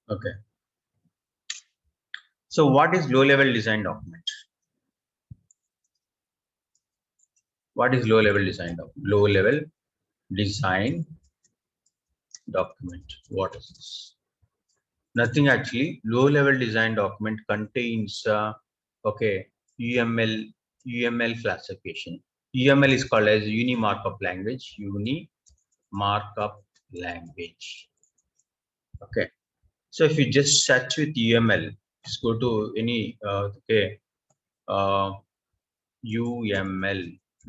Okay. So what is low-level design document? What is low-level design document? Low-level design document. What is this? Nothing actually. Low-level design document contains okay, UML classification. UML is called as Uni Markup Language. Uni Markup Language. Okay. So if you just search with UML, just go to any okay UML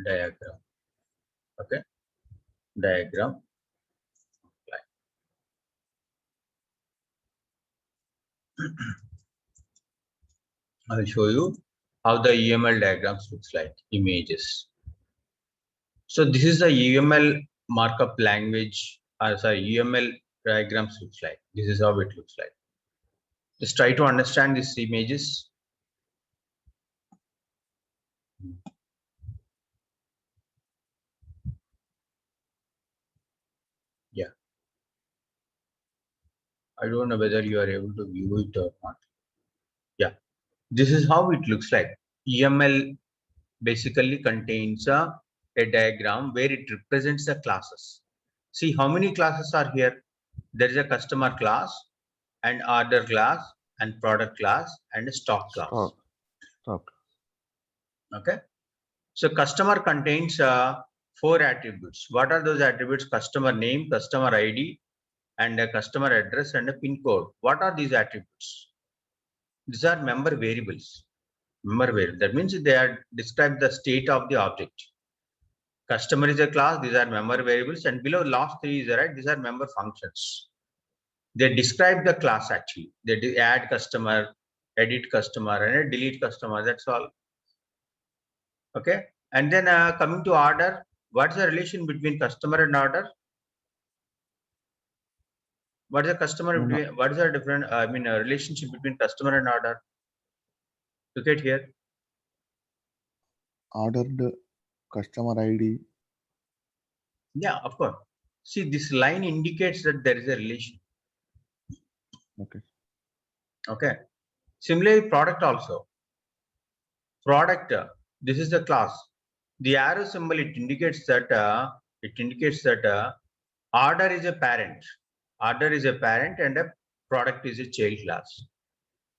diagram. Okay, diagram. I will show you how the UML diagrams looks like, images. So this is the UML markup language, sorry, UML diagrams looks like. This is how it looks like. Just try to understand these images. Yeah. I don't know whether you are able to view it or not. Yeah. This is how it looks like. UML basically contains a diagram where it represents the classes. See how many classes are here. There is a customer class, and order class, and product class, and a stock class. Stock. Okay. So customer contains 4 attributes. What are those attributes? Customer name, customer ID, and a customer address and a pin code. What are these attributes? These are member variables. Member variable. That means they are describe the state of the object. Customer is a class. These are member variables, and below last 3 is right. These are member functions. They describe the class actually. They add customer, edit customer, and delete customer. That's all. Okay. And then coming to order, what's the relation between customer and order? What is the customer between? What is the different? Relationship between customer and order. Look at here. Ordered customer ID. Yeah, of course. See, this line indicates that there is a relation. Okay. Okay. Similarly, product also. Product. This is the class. The arrow symbol it indicates that order is a parent. Order is a parent, and a product is a child class.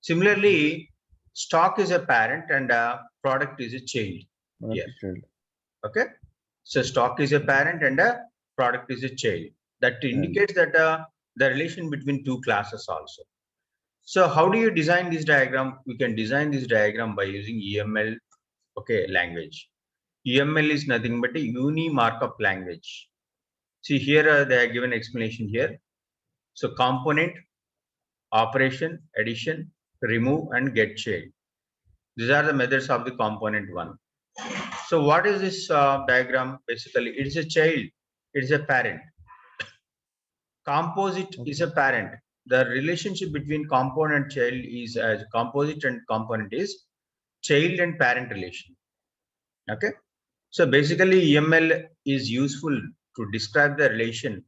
Similarly, stock is a parent, and a product is a child. Yes. Okay. So stock is a parent, and a product is a child. That indicates that the relation between 2 classes also. So how do you design this diagram? We can design this diagram by using UML language. UML is nothing but a uni markup language. See here they are given explanation here. So component, operation, addition, remove, and get child. These are the methods of the component 1. So what is this diagram? Basically, it is a child. It is a parent. Composite is a parent. The relationship between component and child is as composite and component is child and parent relation. Okay. So basically, UML is useful to describe the relation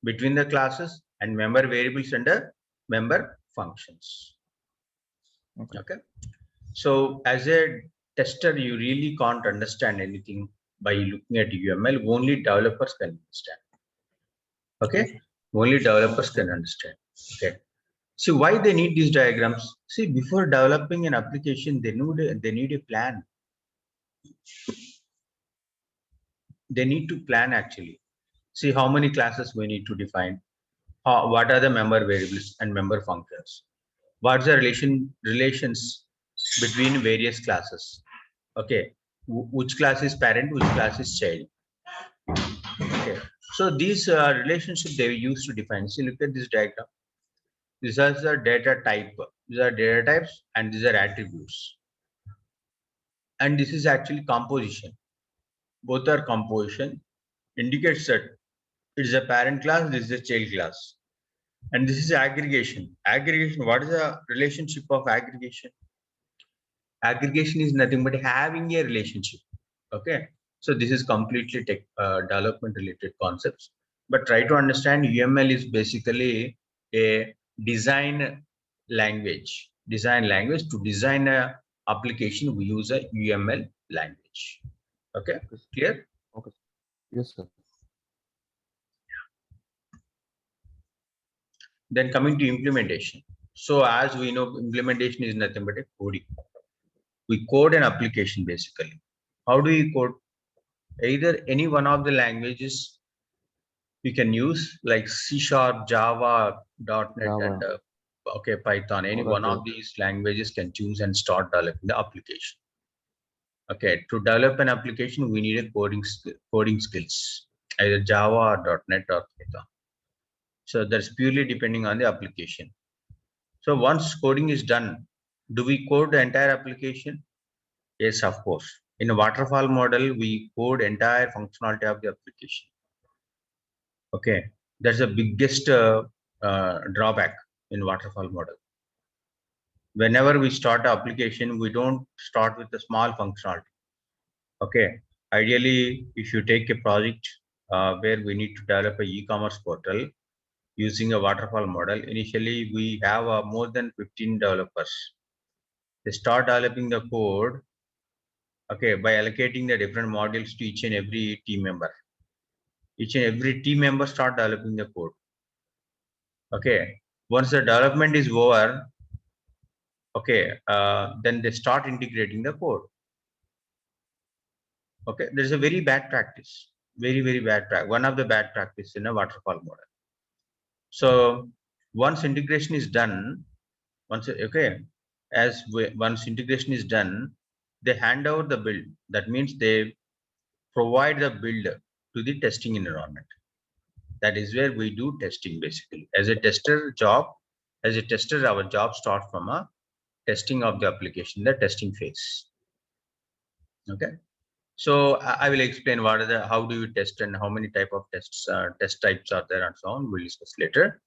between the classes and member variables and the member functions. Okay. So as a tester, you really can't understand anything by looking at UML. Only developers can understand. Okay. Only developers can understand. Okay. See why they need these diagrams. See, before developing an application, they need a plan. They need to plan actually. See how many classes we need to define. What are the member variables and member functions? What's the relations between various classes? Okay, which class is parent, which class is child? Okay, so these relationships they use to define. See, look at this diagram. These are the data type. These are data types, and these are attributes. And this is actually composition. Both are composition. Indicates that it is a parent class. This is a child class. And this is aggregation. Aggregation, what is the relationship of aggregation? Aggregation is nothing but having a relationship. Okay. So this is completely development related concepts. But try to understand UML is basically a design language. To design a application, we use a UML language. Okay, Okay, sir. clear? Okay. Yes, sir. Then coming to implementation. So as we know, implementation is nothing but a coding. We code an application basically. How do we code? Either any one of the languages we can use, like C#, Java, .NET, and Java Python. Any one Oracle. of these languages can choose and start developing the application. Okay, to develop an application, we need a coding skills, either Java or .NET or Python. So that's purely depending on the application. So once coding is done, do we code the entire application? Yes, of course. In a waterfall model, we code entire functionality of the application. Okay, that's the biggest drawback in waterfall model. Whenever we start an application, we don't start with a small functionality. Okay, ideally, if you take a project where we need to develop a e-commerce portal using a waterfall model, initially we have more than 15 developers. They start developing the code, okay, by allocating the different modules to each and every team member. Each and every team member start developing the code. Okay, once the development is over, okay, then they start integrating the code. Okay, there is a very bad practice, very bad practice. One of the bad practice in a waterfall model. So once integration is done, once integration is done, they hand over the build. That means they provide the build to the testing environment. That is where we do testing basically. As a tester, our job starts from a testing of the application, the testing phase. Okay. So I will explain how do you test and how many type of test types are there and so on. We'll discuss later.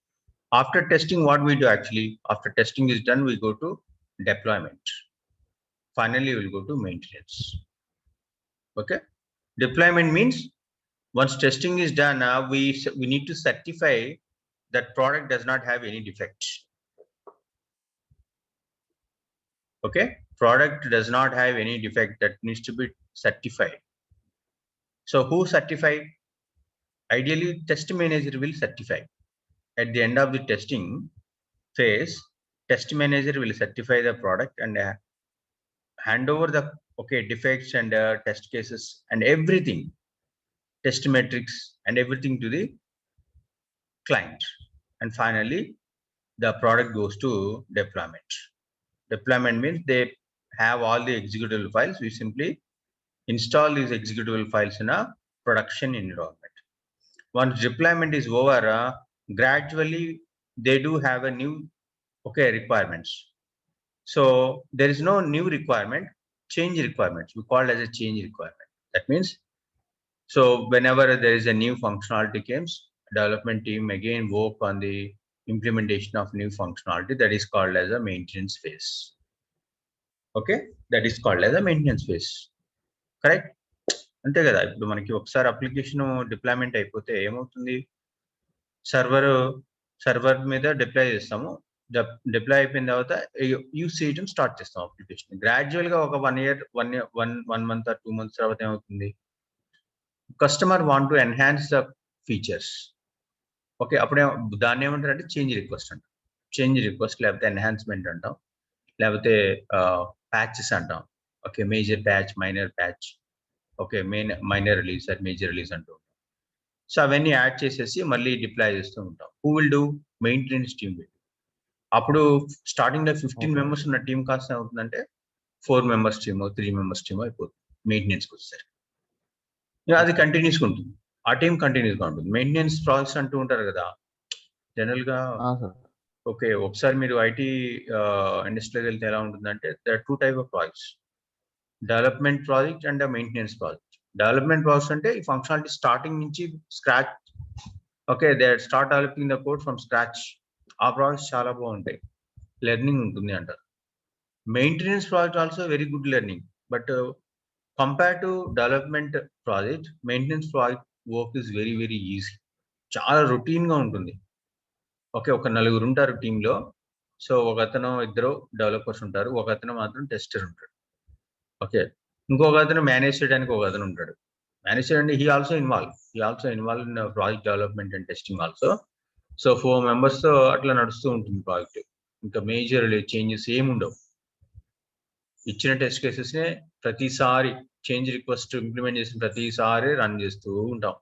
After testing, what we do actually, after testing is done, we go to deployment. Finally, we'll go to maintenance. Okay. Deployment means once testing is done, we need to certify that product does not have any defects. Okay. Product does not have any defect, that needs to be certified. So who certified? Ideally, test manager will certify. At the end of the testing phase, test manager will certify the product and hand over the defects and test cases and everything, test metrics and everything to the client. And finally, the product goes to deployment. Deployment means they have all the executable files. We simply install these executable files in a production environment. Once deployment is over, gradually they do have a new requirements. So there is no new requirement, change requirements. We call it as a change requirement. That means, so whenever there is a new functionality comes, development team again work on the implementation of new functionality. That is called as a maintenance phase. Okay, that is called as a maintenance phase. Correct? అంతే కదా. ఇప్పుడు మనకి ఒకసారి application deployment అయిపోతే ఏమవుతుంది, server మీద deploy చేస్తాము. Deploy అయిపోయిన తర్వాత యూస్ చేయడం స్టార్ట్ చేస్తాం అప్లికేషన్. గ్రాడ్యువల్ గా ఒక 1 year 1 month or 2 months తర్వాత ఏమవుతుంది, customer want to enhance the features. Okay, అప్పుడే దాన్ని ఏమంటారంటే చేంజ్ రిక్వెస్ట్ అంటాం. చేంజ్ రిక్వెస్ట్ లేకపోతే ఎన్హాన్స్మెంట్ అంటాం, లేకపోతే ప్యాచెస్ అంటాం. Okay, major patch, minor patch, okay, minor release or major release అంటూ ఉంటాం. సో అవన్నీ యాడ్ చేసేసి మళ్ళీ డిప్లాయ్ చేస్తూ ఉంటాం. Who will do? Maintenance team will. అప్పుడు స్టార్టింగ్ లో 15 members ఉన్న టీం కాస్త అవుతుందంటే 4 members టీమ్, 3 members టీమ్ అయిపోతుంది మెయింటెనెన్స్కి వచ్చేసరికి. అది కంటిన్యూస్గా ఉంటుంది, ఆ టీం కంటిన్యూస్గా ఉంటుంది. మెయింటెనెన్స్ ప్రాసెస్ అంటూ ఉంటారు కదా జనరల్ గా. ఓకే, ఒకసారి మీరు ఐటీ ఇండస్ట్రీలోకి వెళ్తే ఎలా ఉంటుందంటే, there are 2 types of projects, development project and maintenance project. Development process అంటే ఈ ఫంక్షనాలిటీ స్టార్టింగ్ నుంచి scratch, okay, they start developing the code from scratch. ఆ ప్రాసెస్ చాలా బాగుంటాయి, లెర్నింగ్ ఉంటుంది అంటారు. Maintenance project also very good learning, but compare to development project, maintenance project work is very easy. చాలా routine గా ఉంటుంది. Okay, ఒక నలుగురు ఉంటారు టీంలో. సో ఒకతను ఇద్దరు డెవలపర్స్ ఉంటారు, ఒకతను మాత్రం టెస్టర్ ఉంటాడు. ఓకే, ఇంకొక అతను మేనేజ్ చేయడానికి ఒక అతను ఉంటాడు. మేనేజ్ చేయడానికి he also involve in project development and testing also. So 4 members తో అట్లా నడుస్తూ ఉంటుంది ప్రాజెక్ట్. ఇంకా మేజర్ చేంజెస్ ఏముండవు. ఇచ్చిన టెస్ట్ కేసెస్ నే ప్రతిసారి చేంజ్ రిక్వెస్ట్ ఇంప్లిమెంట్ చేసిన ప్రతిసారి రన్ చేస్తూ ఉంటాం.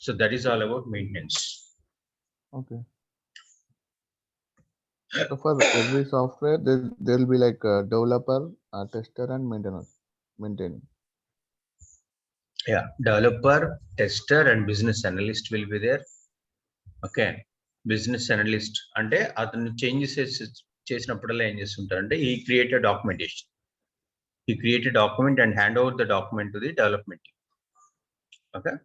So that is all about maintenance. Okay. So for every software, there will be like a developer, a tester, and maintaining. Yeah, developer, tester, and business analyst will be there. Okay, business analyst అంటే అతను changes చేసినప్పుడల్లా ఏం చేస్తుంటారంటే he create a documentation. He create a document and hand over the document to the development team. Okay,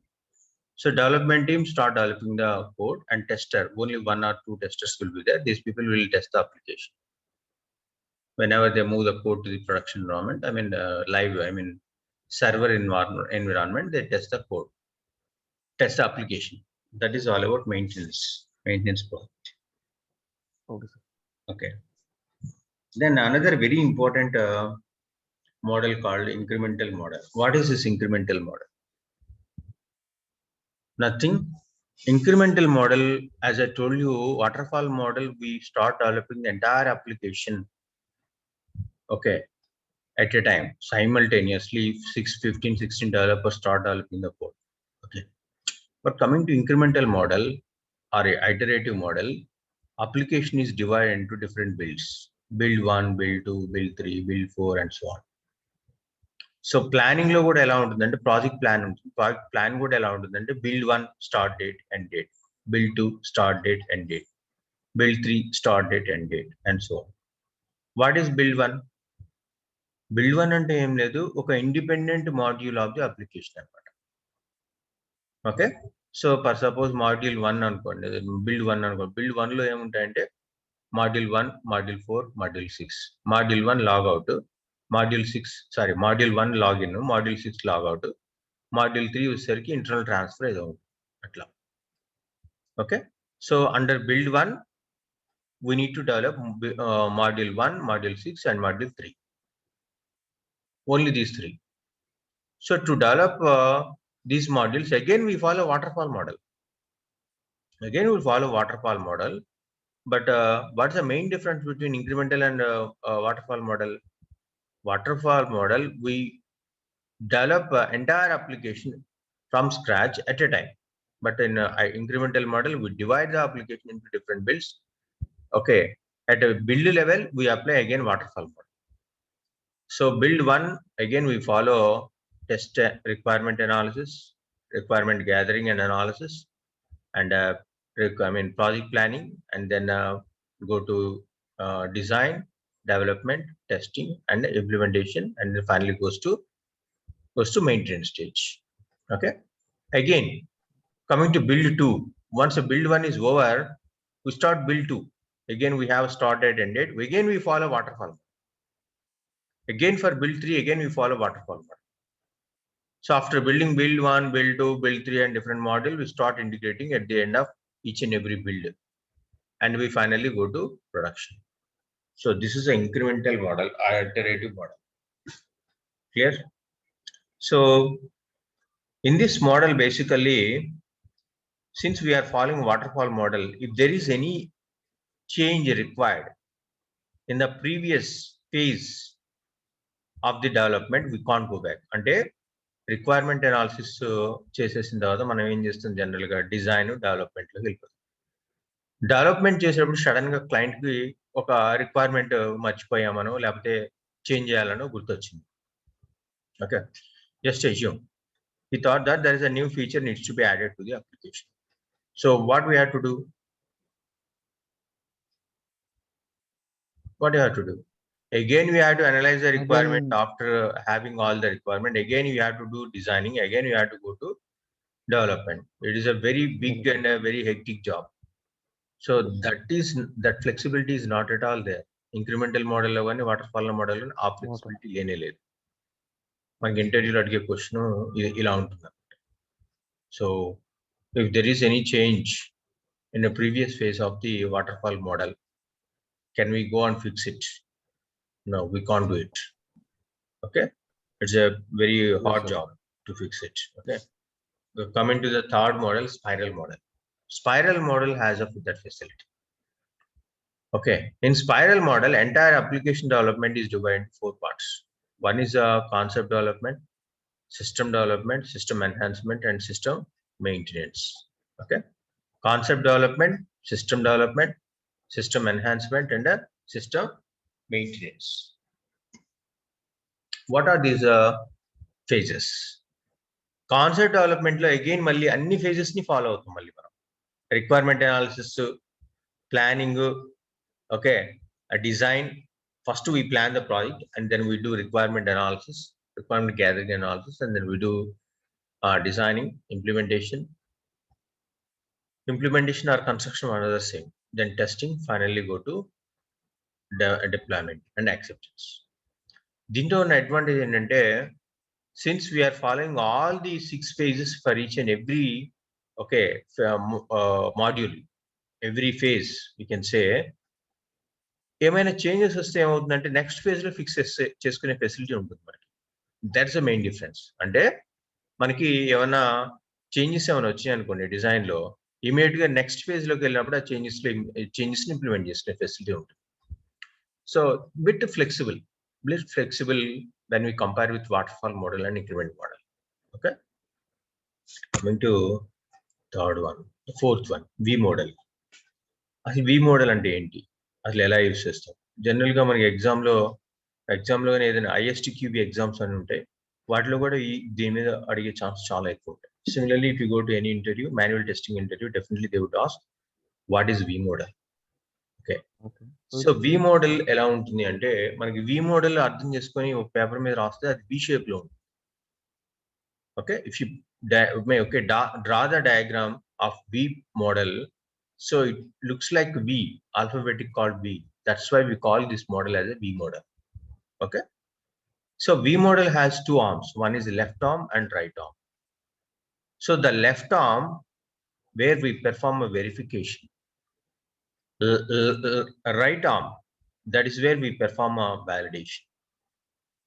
so development team start developing the code, and tester, only 1 or 2 testers will be there. These people will test the application. Whenever they move the code to the production environment, server environment, they test the code, test the application. That is all about maintenance project. Okay, sir. Okay, then another very important model called incremental model. What is this incremental model? Nothing. Incremental model, as I told you, waterfall model, we start developing the entire application, okay, at a time, simultaneously. 16 developers start developing the code. Okay, but coming to incremental model or iterative model, application is divided into different builds: build 1, build 2, build 3, build 4, and so on. So planning లో కూడా ఎలా ఉంటుందంటే project plan ఉంటుంది. Project plan కూడా ఎలా ఉంటుందంటే build 1 start date end date, build 2 start date end date, build 3 start date end date, and so on. What is build 1? build 1 అంటే ఏం లేదు, ఒక independent module of the application అనమాట. Okay, so for suppose module 1 అనుకోండి, build 1 అనుకోండి. build 1 లో ఏముంటాయంటే module 1, module 4, module 6. Module 1 logout, module 1 login, module 6 logout, module 3 వచ్చేసరికి ఇంటర్నల్ ట్రాన్స్ఫర్ ఏదో ఉంటుంది అట్లా. Okay, so under build 1 we need to develop module 1, module 6, and module 3. Only these 3. So to develop these modules, again we follow waterfall model. But what's the main difference between incremental and waterfall model? Waterfall model, we develop entire application from scratch at a time. But in incremental model, we divide the application into different builds. Okay, at a build level, we apply again waterfall model. So build 1, again we follow test requirement analysis, requirement gathering and analysis, and project planning, and then go to design, development, testing, and implementation, and then finally goes to maintenance stage. Okay, again coming to build 2, once a build 1 is over, we start build 2. Again we have started and ended. Again we follow waterfall. Again for build 3, again we follow waterfall model. So after building build 1, build 2, build 3, and different model, we start integrating at the end of each and every build, and we finally go to production. So this is an incremental model or iterative model. Clear? So in this model, basically, since we are following waterfall model, if there is any change required in the previous phase of the development, we can't go back. అంటే requirement analysis చేసేసిన తర్వాత మనం ఏం చేస్తాం, general గా design development లోకి వెళ్ళిపోతాం. Development చేసేటప్పుడు సడన్ గా క్లయింట్ కి ఒక రిక్వైర్మెంట్ మర్చిపోయామనో లేకపోతే చేంజ్ చేయాలనో గుర్తొచ్చింది. Okay, just assume he thought that there is a new feature needs to be added to the application. So what we have to do? Again we have to analyze the requirement. After having all the requirement, again you have to do designing, again you have to go to development. It is a very big and a very hectic job. So that flexibility is not at all there. Incremental model lo gaani waterfall model lo aa flexibility lene ledhu. మనకి ఇంటర్వ్యూలో అడిగే question ఇలా ఉంటుంది. So if there is any change in the previous phase of the waterfall model. Can we go and fix it? No, we can't do it. Okay, it's a very hard sir. job to fix it. Okay, coming to the third model, spiral model. Spiral model has that facility. Okay, in spiral model, entire application development is divided into 4 parts. One is concept development, system development, system enhancement, and system maintenance. Okay, concept development, system enhancement, and system maintenance. What are these phases? Concept development lo again malli anni phases ni follow avutam malli manam. Requirement analysis, planning, okay, a design. First we plan the project and then we do requirement analysis, requirement gathering analysis, and then we do designing, implementation or construction, another same. Then testing, finally go to deployment and acceptance. దీంట్లో ఉన్న advantage ఏంటంటే, since we are following all these 6 phases for each and every module, every phase, we can say, ఏమైనా changes వస్తే ఏమవుతుందంటే next phase లో fix చేసుకునే facility ఉంటుంది మనకి. That's the main difference. అంటే మనకి ఏమైనా చేంజెస్ ఏమైనా వచ్చాయి అనుకోండి డిజైన్ లో, ఇమీడియట్ గా నెక్స్ట్ ఫేజ్ లోకి వెళ్ళినప్పుడు ఆ చేంజెస్ ని ఇంప్లిమెంట్ చేసుకునే ఫెసిలిటీ ఉంటుంది. So bit flexible when we compare with waterfall model and increment model. Okay, coming to third one, the fourth one, V model. అసలు V model అంటే ఏంటి, అసలు ఎలా యూజ్ చేస్తాం? జనరల్ గా మనకి ఎగ్జామ్ లో ఏదైనా ISTQB ఎగ్జామ్స్ అని ఉంటాయి, వాటిలో కూడా దీని మీద అడిగే ఛాన్స్ చాలా ఎక్కువ ఉంటాయి. Similarly if you go to any interview, manual testing interview, definitely they would ask what is V model. Okay, so V model ఎలా ఉంటుంది అంటే, మనకి V model అర్థం చేసుకొని ఒక పేపర్ మీద రాస్తే అది V షేప్ లో ఉంటుంది. Okay, if you draw the diagram of V model, so it looks like V, alphabetic called V. That's why we call this model as a V model. Okay, so V model has 2 arms. One is left arm and right arm. So the left arm, where we perform a verification. Right arm, that is where we perform a validation.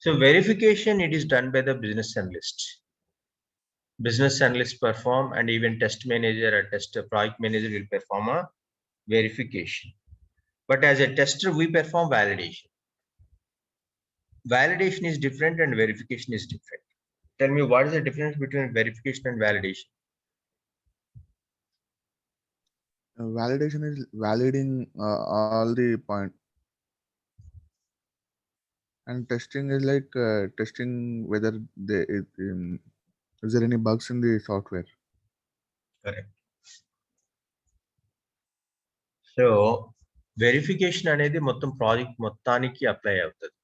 So verification, it is done by the business analyst. Business analyst perform, and even test manager or project manager will perform a verification. But as a tester, we perform validation. Validation is different and verification is different. Tell me, what is the difference between verification and validation? Validation is validating all the point, and testing is like testing whether is there any bugs in the software. Correct. So verification అనేది మొత్తం project మొత్తానికి apply అవుతుంది.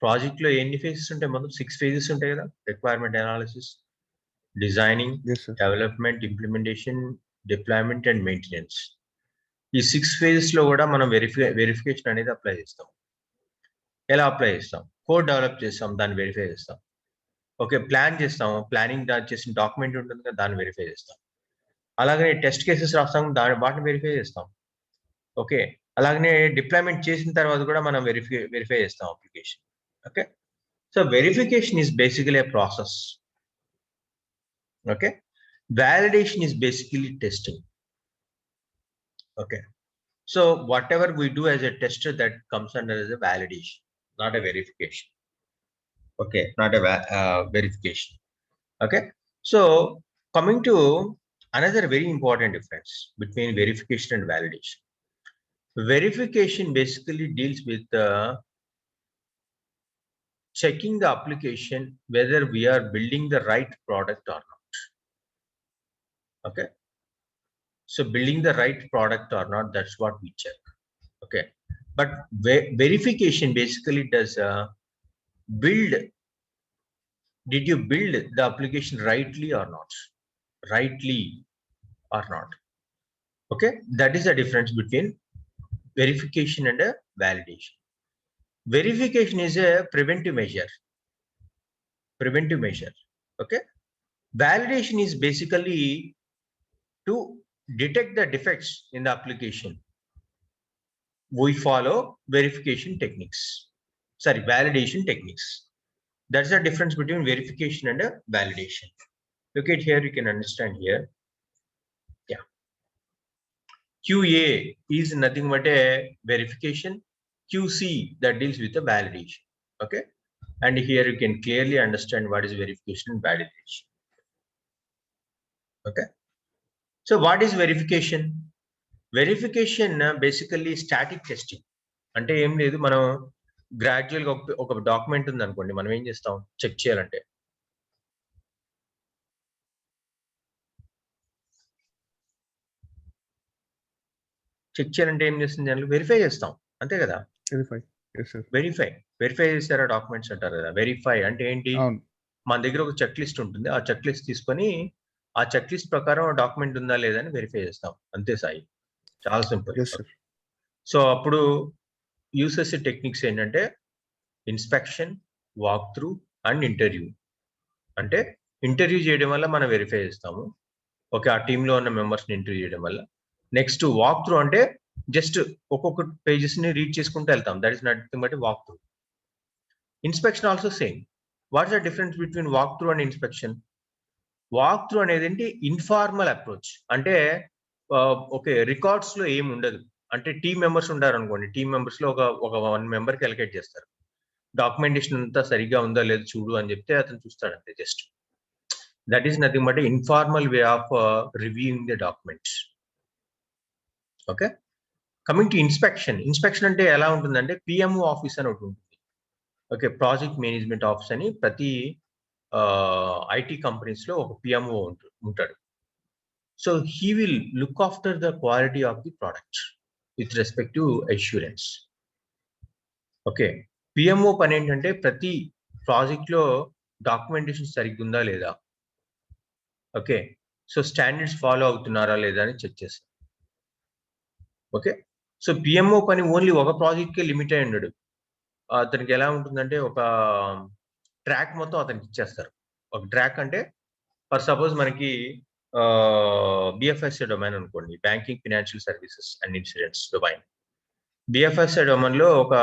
Project లో ఎన్ని phases ఉంటాయి? మొత్తం 6 phases ఉంటాయి కదా. Requirement analysis, designing, development, implementation, deployment and maintenance. ఈ 6 ఫేజెస్ లో కూడా మనం వెరిఫికేషన్ అనేది అప్లై చేస్తాం. ఎలా అప్లై చేస్తాం? కోడ్ డెవలప్ చేస్తాం, దాన్ని వెరిఫై చేస్తాం. ఓకే, ప్లాన్ చేస్తాం, ప్లానింగ్ చేసిన డాక్యుమెంట్ ఉంటుంది కదా, దాన్ని వెరిఫై చేస్తాం. అలాగే టెస్ట్ కేసెస్ రాస్తాం, వాటిని వెరిఫై చేస్తాం. ఓకే, అలాగనే డిప్లాయ్మెంట్ చేసిన తర్వాత కూడా మనం వెరిఫై చేస్తాం application. Okay, so verification is basically a process. Okay, validation is basically testing. Okay, so whatever we do as a tester, that comes under as a validation, not a verification. Okay, not a verification. Okay, so coming to another very important difference between verification and validation. Verification basically deals with checking the application whether we are building the right product or not. Okay, so building the right product or not, that's what we check. Okay, but verification basically does did you build the application rightly or not? Okay, that is the difference between verification and a validation. Verification is a preventive measure. Okay, validation is basically to detect the defects in the application, we follow verification techniques. Sorry, validation techniques. That's the difference between verification and validation. Look at here, you can understand here. Yeah. QA is nothing but a verification. QC that deals with the validation. Okay. And here you can clearly understand what is verification and validation. Okay. So what is verification? Verification basically static testing. అంటే ఏం లేదు, మనం గ్రాడ్యువల్గా ఒక document ఉంది అనుకోండి, మనం ఏం చేస్తాం చెక్ చేయాలంటే ఏం చేస్తుంది, జనరల్ వెరిఫై చేస్తాం, అంతే కదా. వెరిఫై చేస్తారా డాక్యుమెంట్స్ అంటారు కదా. వెరిఫై అంటే ఏంటి, మన దగ్గర ఒక చెక్ లిస్ట్ ఉంటుంది, ఆ చెక్ లిస్ట్ తీసుకొని ఆ చెక్ లిస్ట్ ప్రకారం డాక్యుమెంట్ ఉందా లేదా అని వెరిఫై చేస్తాం, అంతే సాయి. చాలా సింపుల్. సో అప్పుడు యూస్ చేసే టెక్నిక్స్ ఏంటంటే inspection, walk through and interview. అంటే ఇంటర్వ్యూ చేయడం వల్ల మనం వెరిఫై చేస్తాము. ఓకే, ఆ టీంలో ఉన్న మెంబర్స్ని ఇంటర్వ్యూ చేయడం వల్ల. నెక్స్ట్ వాక్ త్రూ అంటే జస్ట్ ఒక్కొక్క పేజెస్ని రీడ్ చేసుకుంటూ వెళ్తాం, that is nothing but walk through. Inspection also same. What's the difference between walk through and inspection? Walk through అనేది ఏంటి, ఇన్ఫార్మల్ అప్రోచ్. అంటే ఓకే, రికార్డ్స్ లో ఏమి ఉండదు. అంటే టీమ్ మెంబర్స్ ఉంటారు అనుకోండి, టీమ్ మెంబర్స్ లో ఒక 1 మెంబర్కి అలొకేట్ చేస్తారు. డాక్యుమెంటేషన్ అంతా సరిగ్గా ఉందా లేదు చూడు అని చెప్తే అతను చూస్తాడు అంతే. Just that is nothing but informal way of reviewing the documents. Okay, coming to inspection. Inspection అంటే ఎలా ఉంటుందంటే పిఎంఓ ఆఫీస్ అని ఒకటి ఉంటుంది. ఓకే, ప్రాజెక్ట్ మేనేజ్మెంట్ ఆఫీస్ అని ప్రతి ఐటీ కంపెనీస్ లో ఒక పిఎంఓ ఉంటాడు. So he will look after the quality of the product with respect to assurance. Okay, PMO పని ఏంటంటే ప్రతి ప్రాజెక్ట్ లో డాక్యుమెంటేషన్ సరిగ్గా ఉందా లేదా, ఓకే, సో స్టాండర్డ్స్ ఫాలో అవుతున్నారా లేదా అని చెక్ చేస్తారు. ఓకే, సో పిఎంఓ పని ఓన్లీ ఒక ప్రాజెక్ట్కే లిమిట్ అయి ఉండడు. అతనికి ఎలా ఉంటుందంటే ఒక ట్రాక్ మొత్తం అతనికి ఇచ్చేస్తారు. ఒక ట్రాక్ అంటే ఫర్ సపోజ్ మనకి బిఎఫ్ఎస్ఐ డొమైన్ అనుకోండి, banking, financial services and insurance domain. BFSI domain లో ఒక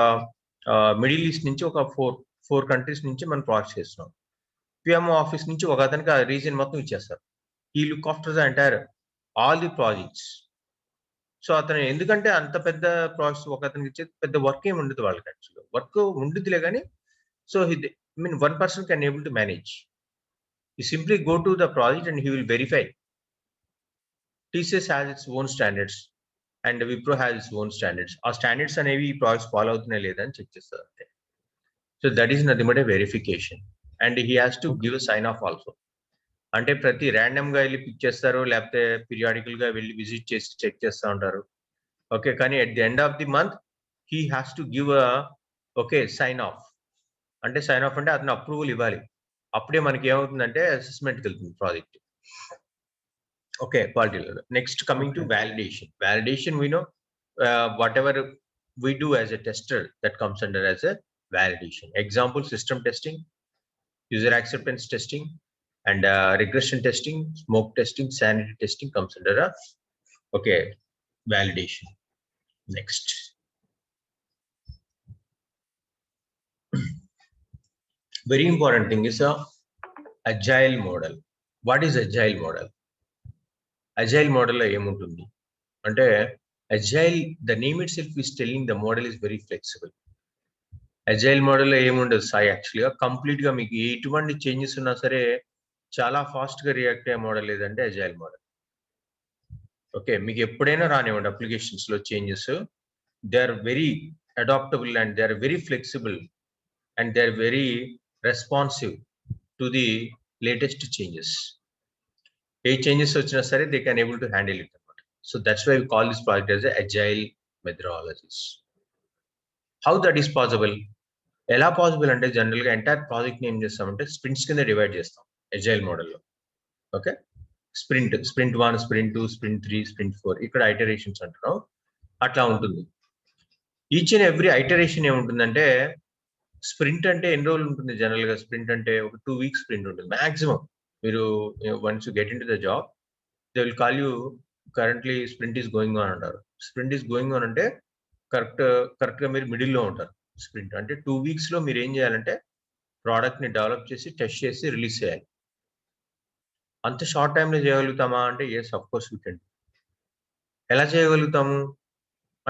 మిడిల్ ఈస్ట్ నుంచి ఒక ఫోర్ కంట్రీస్ నుంచి మనం ప్రాజెక్ట్ చేస్తున్నాం. పిఎంఓ ఆఫీస్ నుంచి ఒక అతనికి ఆ రీజన్ మొత్తం ఇచ్చేస్తారు. ఈ look after the entire all the projects. So అతను ఎందుకంటే అంత పెద్ద ప్రాజెక్ట్స్ ఒక అతనికి ఇచ్చే పెద్ద వర్క్ ఏమి ఉండదు వాళ్ళకి. యాక్చువల్గా వర్క్ ఉండుద్దిలే కానీ, so one person can able to manage. You simply go to the project and he will verify. TCS has its own standards and Wipro has its own standards. Our standards అనేవి ఈ projects follow అవుతున్నాయి లేదా అని check చేస్తారు అంతే. So that is nothing but a verification. And he has to give sign off also. అంటే ప్రతి random గా వెళ్ళి పిక్ చేస్తారు, లేకపోతే పీరియాడికల్ గా వెళ్ళి విజిట్ చేసి చెక్ చేస్తూ ఉంటారు. ఓకే, కానీ at the end of the month he has to give sign off. అంటే సైన్ ఆఫ్ అంటే అతను అప్రూవల్ ఇవ్వాలి. అప్పుడే మనకి ఏమవుతుందంటే అసెస్మెంట్కి వెళ్తుంది project. Okay, quality level. Next coming to validation. Validation, we know whatever we do as a tester, that comes under as a validation. Example, system testing, user acceptance testing, and regression testing, smoke testing, sanity testing comes under a validation. Next, very important thing is agile model. What is agile model? Agile model లో ఏముంటుంది అంటే, agile, the name itself is telling the model is very flexible. agile model లో ఏముండదు సాయి, యాక్చువల్గా complete గా మీకు ఎటువంటి changes ఉన్నా సరే చాలా ఫాస్ట్ గా రియాక్ట్ అయ్యే మోడల్ ఏదంటే agile మోడల్. ఓకే, మీకు ఎప్పుడైనా రానివ్వండి అప్లికేషన్స్ లో changes, they are very adaptable and they are very flexible and they are very responsive to the latest changes. ఏ చేంజెస్ వచ్చినా సరే they can able to handle it అనమాట. So that's why we call this project as agile methodologies. How that is possible? ఎలా possible అంటే, general గా entire project ని ఏం చేస్తామంటే స్ప్రింట్స్ కింద డివైడ్ చేస్తాం అజైల్ మోడల్లో. Okay, sprint 1, sprint 2, sprint 3, sprint 4, ఇక్కడ ఐటరేషన్స్ అంటున్నాం. అట్లా ఉంటుంది. ఈచ్ అండ్ ఎవ్రీ ఐటరేషన్ ఏముంటుందంటే, స్ప్రింట్ అంటే ఎన్ని రోజులు ఉంటుంది జనరల్ గా? స్ప్రింట్ అంటే ఒక 2 వీక్స్ స్ప్రింట్ ఉంటుంది మాక్సిమం. మీరు once you get in to the job, they will call you currently sprint is going on అంటారు. స్ప్రింట్ ఈస్ గోయింగ్ ఆన్ అంటే కరెక్ట్గా మీరు మిడిల్లో ఉంటారు. స్ప్రింట్ అంటే 2 వీక్స్లో మీరు ఏం చేయాలంటే ప్రోడక్ట్ని డెవలప్ చేసి టెస్ట్ చేసి రిలీజ్ చేయాలి. అంత షార్ట్ టైంలో చేయగలుగుతామా అంటే yes of course we can. ఎలా చేయగలుగుతాము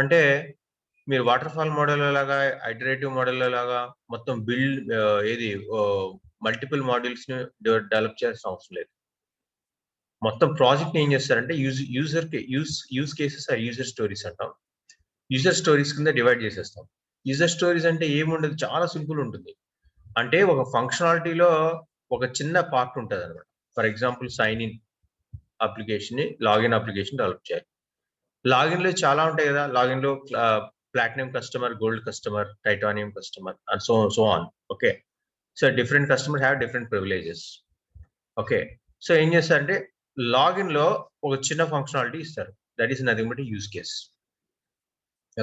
అంటే మీరు వాటర్ ఫాల్ మోడల్ లాగా ఐటరేటివ్ మోడల్ లాగా మొత్తం బిల్డ్ ఏది మల్టిపుల్ మాడ్యూల్స్ ని డెవలప్ చేయాల్సిన అవసరం లేదు. మొత్తం ప్రాజెక్ట్ ఏం చేస్తారంటే use cases are user stories అంటాం. యూజర్ స్టోరీస్ కింద డివైడ్ చేసేస్తాం. యూజర్ స్టోరీస్ అంటే ఏముండదు, చాలా సింపుల్ ఉంటుంది. అంటే ఒక ఫంక్షనాలిటీలో ఒక చిన్న పార్ట్ ఉంటుంది అనమాట. For example sign in application ని లాగిన్ అప్లికేషన్ డెవలప్ చేయాలి. లాగిన్ లో చాలా ఉంటాయి కదా. లాగిన్ లో platinum customer, gold customer, titanium customer and so on. Okay, so different customer have different privileges. Okay, so ఏం చేస్తారంటే లాగిన్ లో ఒక చిన్న ఫంక్షనాలిటీ ఇస్తారు. That is nothing but use case.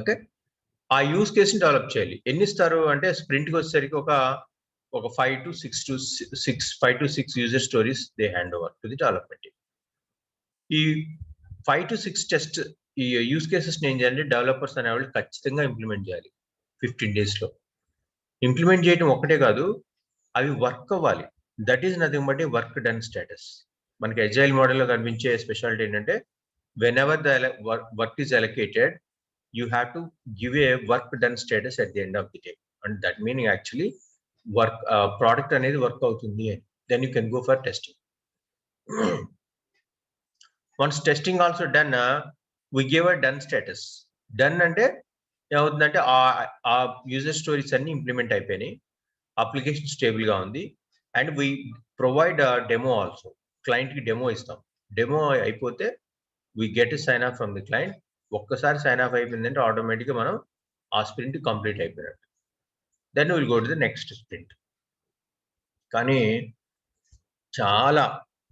Okay, ఆ యూజ్ కేస్ ని డెవలప్ చేయాలి. ఎన్ని ఇస్తారు అంటే స్ప్రింట్ కి వచ్చేసరికి ఒక 5 to 6 user stories they hand over to the development. ఈ 5 to 6 టెస్ట్ ఈ యూజ్ కేసెస్ ఏం చేయాలంటే డెవలపర్స్ అనేవాళ్ళు ఖచ్చితంగా ఇంప్లిమెంట్ చేయాలి 15 days లో. ఇంప్లిమెంట్ చేయడం ఒక్కటే కాదు, అవి వర్క్ అవ్వాలి. That is nothing but A work done status. మనకి అజైల్ మోడల్లో కనిపించే స్పెషాలిటీ ఏంటంటే when ever the work is allocated you have to give a work done status at the end of the day, and that meaning actually work product అనేది work అవుతుంది. then you can go for testing. once testing also done, we give a done status. done అంటే ఏమవుతుందంటే ఆ user stories అన్ని implement అయిపోయినాయి, application stable గా ఉంది, and we provide a demo also. Client కి డెమో ఇస్తాం. డెమో అయిపోతే we get a sign off from the client. ఒక్కసారి సైన్ ఆఫ్ అయిపోయిందంటే ఆటోమేటిక్గా మనం ఆ స్ప్రింట్ కంప్లీట్ అయిపోయినట్టు. Then will go to the next sprint. కానీ చాలా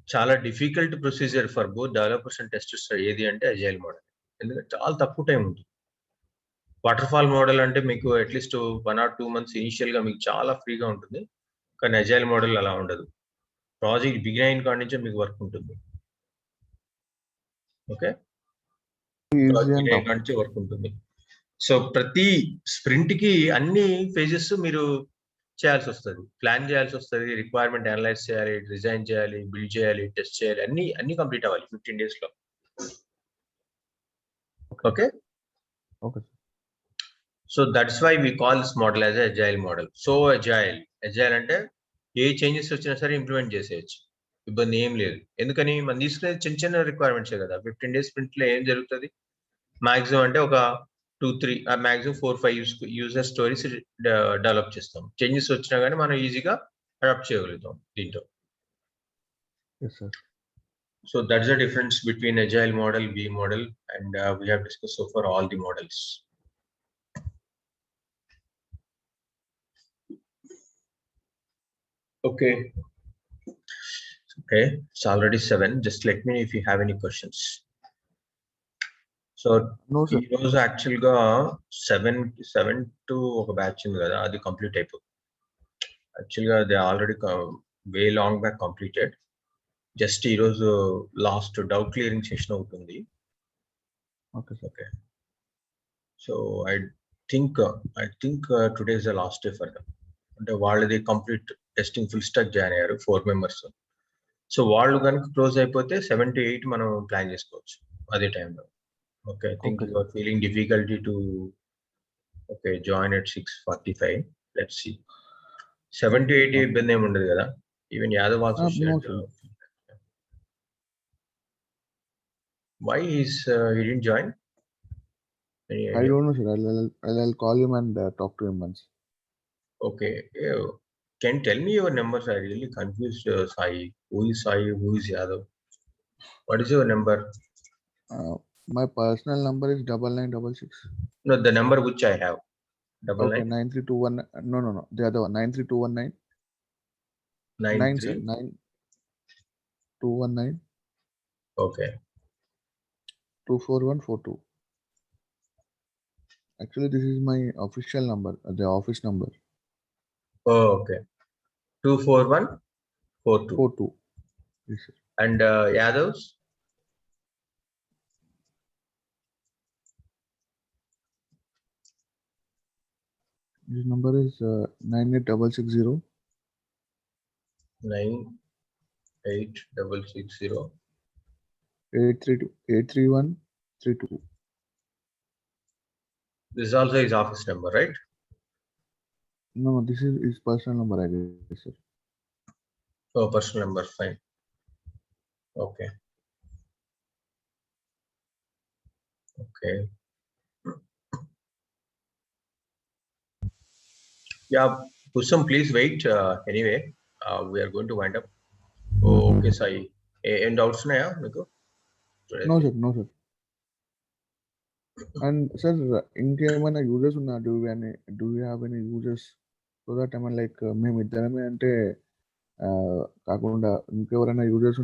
చాలా difficult procedure for both developers and testers ఏది అంటే అజైల్ మోడల్. ఎందుకంటే చాలా తక్కువ టైం ఉంటుంది. వాటర్ ఫాల్ మోడల్ అంటే మీకు అట్లీస్ట్ 1 or 2 months ఇనిషియల్ గా మీకు చాలా ఫ్రీగా ఉంటుంది. కానీ అజైల్ మోడల్ అలా ఉండదు. ప్రాజెక్ట్ బిగిన్ అయిన కాడి నుంచే మీకు వర్క్ ఉంటుంది. ఓకే, వర్క్ ఉంటుంది. సో ప్రతి స్ప్రింట్ కి అన్ని ఫేజెస్ మీరు చేయాల్సి వస్తుంది, ప్లాన్ చేయాల్సి వస్తుంది, రిక్వైర్మెంట్ అనలైజ్ చేయాలి, డిజైన్ చేయాలి, బిల్డ్ చేయాలి, టెస్ట్ చేయాలి, అన్ని కంప్లీట్ అవ్వాలి 15 days లో. Okay, so that's why we call this model as agile model. So agile అంటే ఏ చేంజెస్ వచ్చినా సరే ఇంప్లిమెంట్ చేసేయచ్చు, ఇబ్బంది ఏం లేదు. ఎందుకని మనం తీసుకునేది చిన్న చిన్న రిక్వైర్మెంట్సే కదా. 15 days స్ప్రింట్ లో ఏం జరుగుతుంది? మాక్సిమం అంటే ఒక 2-3 మాక్సిమం 4-5 యూజర్ స్టోరీస్ డెవలప్ చేస్తాం. చేంజెస్ వచ్చినా కానీ మనం ఈజీగా అడాప్ట్ చేయగలుగుతాం దీంట్లో. So that's the difference between agile model, V model, and we have discuss so for all the models. Okay, it's already 7. Just let me know if you have any questions. So ఈ రోజు actual గా 7 to ఒక batch ఉంది కదా, అది complete అయిపోతుంది. Actual గా they already way long back completed. Just ఈ రోజు లాస్ట్ డౌట్ క్లియరింగ్ సెషన్ అవుతుంది. Okay, so I think today is the last day for them. అంటే వాళ్ళది complete testing full stock join అయ్యారు 4 members. సో వాళ్ళు కనుక క్లోజ్ అయిపోతే 7 to 8 మనం ప్లాన్ చేసుకోవచ్చు అదే టైంలో. Okay, I think you are feeling difficulty to join at 6:45. Let's see. 7 to 8 ఇబ్బంది ఏమి ఉండదు కదా. Even Yadav also shared. Why he didn't join? I don't know, sir. I'll call him and talk to him once. Okay. Can you tell me your numbers? I really confused, Sai. Who is Sai? Who is Yadav? What is your number? My personal number is 9966. No, the number which I have. 93219. No. The other one, 93219. 9219. Okay. 24142. Actually, this is my official number, the office number. Oh, okay. 24142. Yes, sir. And Yadav's? This number is 98660 98660 83132. This is also his office number, right? No, this is his personal number, I guess, sir. Oh, personal number, fine. Okay. Okay. Yeah, Kusum, please wait. Anyway, we are going to wind up. Oh, okay, Sai. Any doubts now? No, sir, no, sir. And sir, ఇంకేమైనా uses ఉన్నా do you have any uses so that I mean like మేము ఇద్దరమే అంటే కాకుండా ఇంకెవరైనా uses